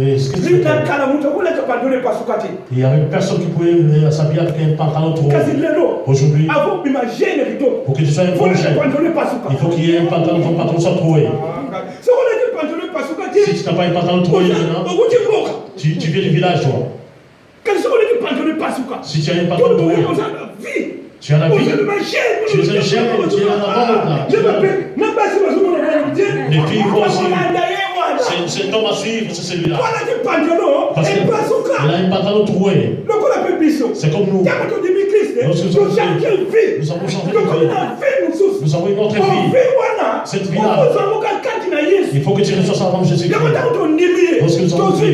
Est-ce que tu il y avait personne qui pouvait s'habiller avec un pantalon trop haut. Aujourd'hui, pour que tu sois un bon chef, il faut qu'il y ait un pantalon, ton pantalon soit troué. Si tu n'as pas un pantalon troué maintenant, tu viens du village, toi. Si tu as un pantalon troué, tu as la vie, tu es un chef, tu es en avant. Les filles vont aussi. C'est un homme à suivre, c'est celui-là. Parce qu'il a un pantalon troué. C'est comme nous. Lorsque nous avons changé de vie. Nous avons une autre vie. Cette vie-là, il faut que tu reçoives avant Jésus-Christ. Lorsque nous avons vu,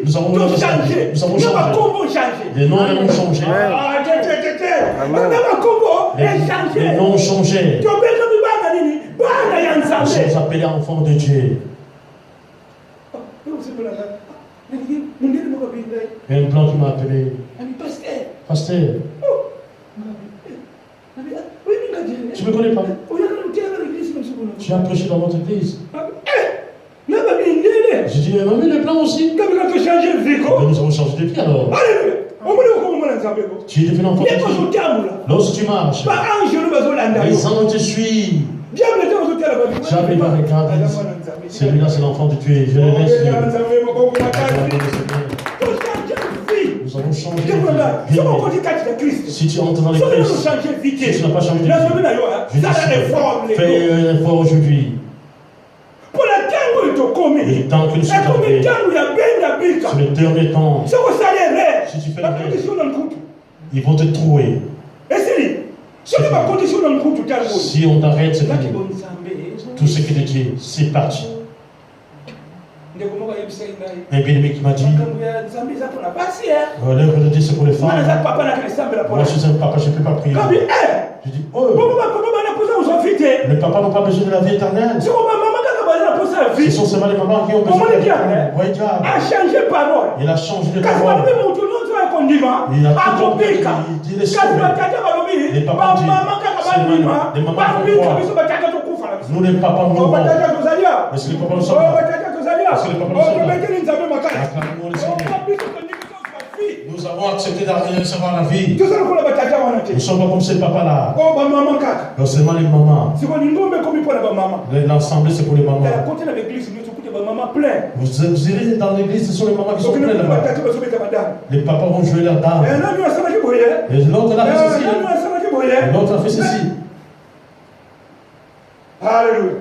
nous avons changé. Les noms ont changé. Les noms ont changé. Nous sommes appelés enfants de Dieu. Il y a un blanc qui m'a appelé. Pasteur. Tu me connais pas? Tu as prêché dans votre église. J'ai dit, mais les blancs aussi. Mais nous avons changé de vie alors. Tu es devenu enfant de Dieu. Lorsque tu marches, les anges te suivent. Jamais va regarder. Celui-là, c'est l'enfant de Dieu. Je le laisse Dieu. Nous avons changé de vie. Si tu entres dans l'église, si tu n'as pas changé de vie, fais un effort aujourd'hui. Et tant que nous sommes arrivés, sur le dernier temps, si tu fais le ils vont te trouver. Si on t'arrête, c'est fini. Tout ce qui est de Dieu, c'est parti. Un bien-aimé qui m'a dit, l'œuvre de Dieu c'est pour les femmes. Moi je suis un papa, je ne peux pas prier. Je dis, oh, les papas n'ont pas besoin de la vie éternelle. Ce sont seulement les mamans qui ont besoin de la vie éternelle. Il a changé de parole. Il a tout compris. Il dit les choses. Les papas disent, les mamans font quoi? Nous les papas mourons. Est-ce que les papas nous sommes là? Est-ce que les papas nous sommes là? Nous avons accepté de recevoir la vie. Nous ne sommes pas comme ces papas-là. Non seulement les mamans. L'ensemble c'est pour les mamans. Vous irez dans l'église, ce sont les mamans qui sont pleines là-bas. Les papas vont jouer leur dame. Et l'autre a fait ceci. Et l'autre a fait ceci. Alléluia.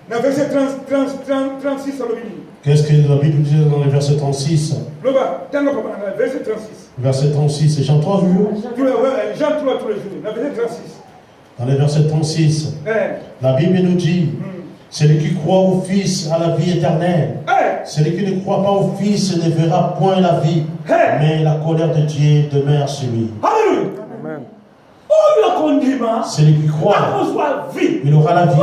Dans verset 36, qu'est-ce que la Bible dit dans le verset 36? Verset 36. Verset 36, c'est Jean 3 jours. Jean 3 tous les jours. Dans verset 36. Dans le verset 36, la Bible nous dit, celui qui croit au Fils a la vie éternelle. Celui qui ne croit pas au Fils ne verra point la vie, mais la colère de Dieu demeure sur lui. Alléluia. Amen. Celui qui croit, il aura la vie.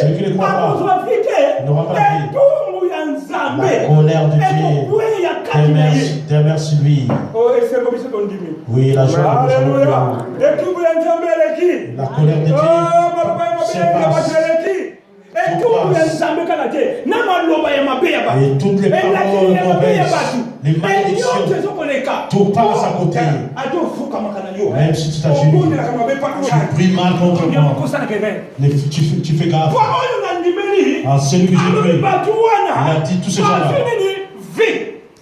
Celui qui ne croit pas, il n'aura pas la vie. La colère de Dieu demeure sur lui. Oui, la joie de Dieu. La colère de Dieu s'efface. Et toutes les paroles mauvaises, les malédictions, tout passe à côté. Même si tu t'agites, tu pries mal contre moi. Tu fais gaffe. Ah, celui que j'ai pris, il a dit tous ces gens-là,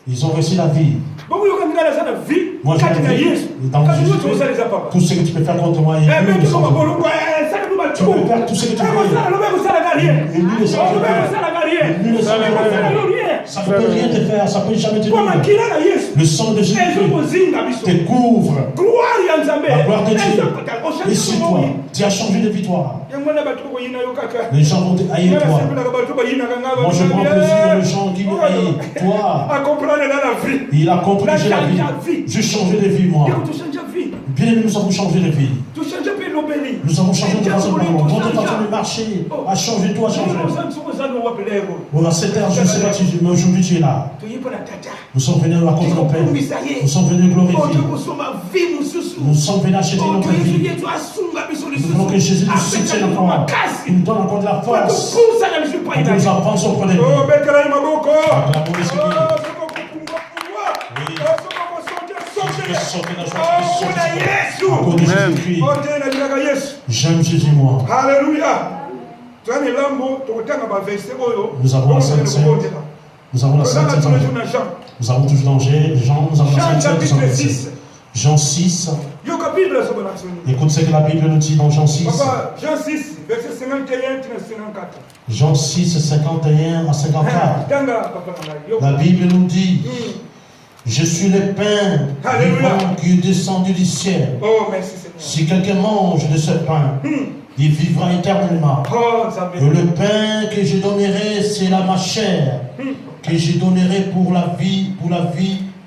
ils ont reçu la vie. Moi je vis dans Jésus. Tout ce que tu peux faire contre moi, il tu peux faire tout ce que tu veux. Et lui ne sait rien. Ça ne peut rien te faire, ça ne peut jamais te nuire. Le sang de Jésus te couvre. La gloire de Dieu est sur toi. Tu as changé de victoire. Les gens vont te haïr toi. Moi je prends plaisir les gens qui me haïssent. Toi, il a compris que j'ai la vie. J'ai changé de vie moi. Bien aimé, nous avons changé de vie. Nous avons changé de façon de marcher. A changé, toi a changé. Bon, à cette heure, je ne sais pas si mais aujourd'hui tu es là. Nous sommes venus à raconter nos pères. Nous sommes venus glorifier. Nous sommes venus acheter notre vie. Nous voulons que Jésus nous soutienne encore. Il nous donne encore de la force. Pour que nous avancions auprès de lui. Acclamons le Seigneur. Oui. J'aime Jésus, moi. Alléluia. Nous avons la Sainte Seine. Nous avons la Sainte Seine. Nous avons toujours dans Jean. Nous avons la Sainte Seine. Jean 6. Écoute ce que la Bible nous dit dans Jean 6. Jean 6, verset 51-54. Jean 6, 51 à 54. La Bible nous dit: je suis le pain vivant qui est descendu du ciel. Oh, merci Seigneur. Si quelqu'un mange de ce pain, il vivra éternellement. Et le pain que je donnerai, c'est ma chair, que je donnerai pour la vie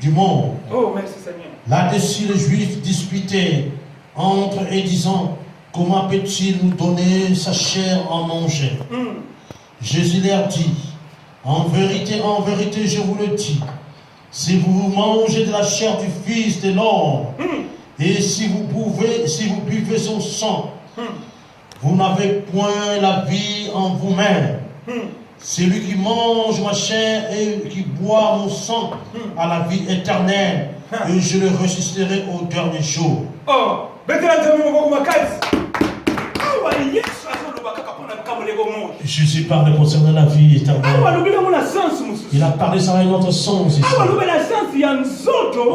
du monde. Oh, merci Seigneur. Là-dessus, les Juifs disputaient entre et disant: comment peut-il nous donner sa chair en manger? Jésus leur dit: en vérité, je vous le dis, si vous mangez de la chair du Fils de l'homme, et si vous buvez son sang, vous n'avez point la vie en vous-même. Celui qui mange ma chair et qui boit mon sang a la vie éternelle, et je le ressusciterai au dernier jour. Jésus parle concernant la vie éternelle. Il a parlé ça dans notre sens ici.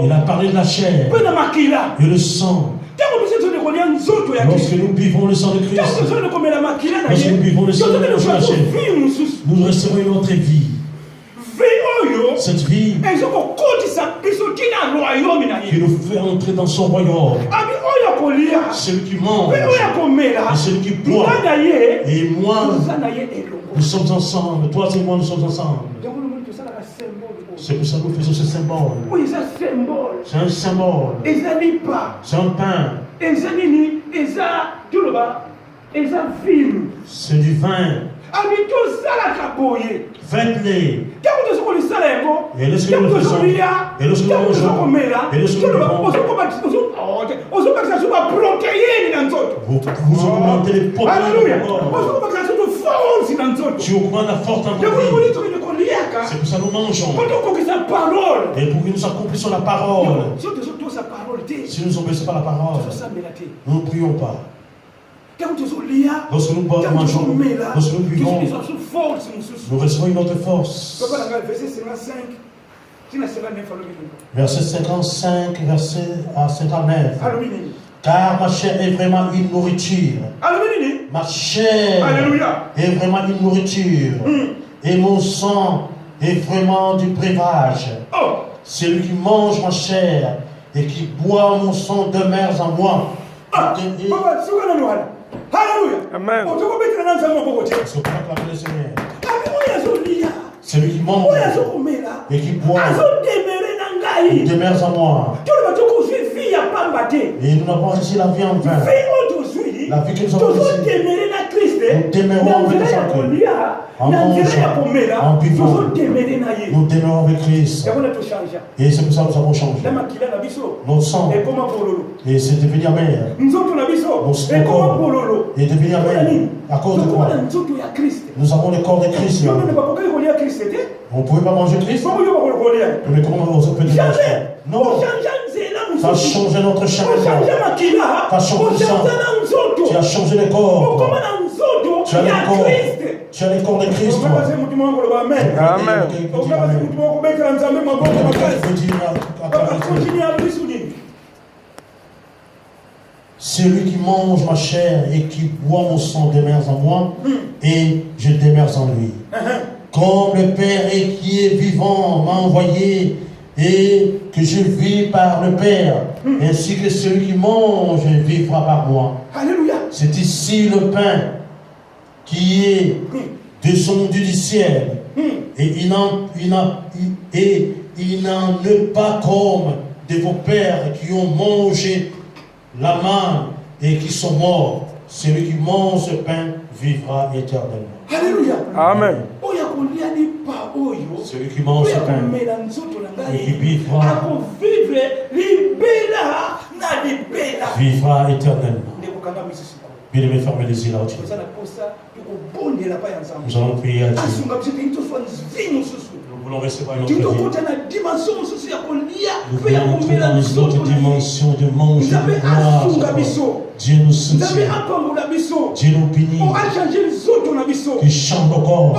Il a parlé de la chair et le sang. Lorsque nous buvons le sang de Christ, lorsque nous buvons le sang de Christ, nous recevons une autre vie. Cette vie qui nous fait entrer dans son royaume. Celui qui mange et celui qui boit. Et moi, nous sommes ensemble. Toi et moi, nous sommes ensemble. C'est pour ça que nous faisons ce symbole. C'est un symbole. C'est un pain. C'est du vin. Faites-les. Et lorsque nous le faisons, et lorsque nous mangeons, et lorsque nous buvons, vous augmentez les protéines de corps. Tu augmentes la force dans votre vie. C'est pour ça que nous mangeons. Et pour que nous accomplissions la parole. Si nous n'obéissons pas la parole, nous ne prions pas. Lorsque nous mangeons, lorsque nous buvons, nous recevons une autre force. Verset 55, verset à 59. Car ma chair est vraiment une nourriture. Ma chair est vraiment une nourriture. Et mon sang est vraiment du breuvage. Celui qui mange ma chair et qui boit mon sang demeure en moi. Alléluia. Amen. Celui qui mange et qui boit demeure en moi. Et nous n'avons pas reçu la vie en vain. La vie que nous avons reçue, nous demeurons avec le Seigneur. En mangeant, en buvant, nous demeurons avec Christ. Et c'est pour ça que nous avons changé. Nos sangs, et c'est devenu amer. Nos corps est devenu amer. À cause de quoi? Nous avons le corps de Christ. On ne pouvait pas manger Christ. Mais comment on peut dire? Non. Tu as changé notre chair. Tu as changé le sang. Tu as changé le corps. Tu as le corps. Tu as le corps de Christ. Amen. Celui qui mange ma chair et qui boit mon sang demeure en moi, et je demeure en lui. Comme le Père qui est vivant m'a envoyé, et que je vis par le Père, ainsi que celui qui mange vivra par moi. Alléluia. C'est ici le pain qui est descendu du ciel, et il n'en est pas comme de vos pères qui ont mangé la manne et qui sont morts. Celui qui mange ce pain vivra éternellement. Alléluia. Amen. Celui qui mange ce pain et qui vivra éternellement. Bien aimé, fermez les yeux là où tu es. Nous allons prier à Dieu. Nous voulons recevoir une autre vie. Nous voulons entrer dans les autres dimensions de manger, de boire. Dieu nous soutient. Dieu nous bénit. Qui chante encore.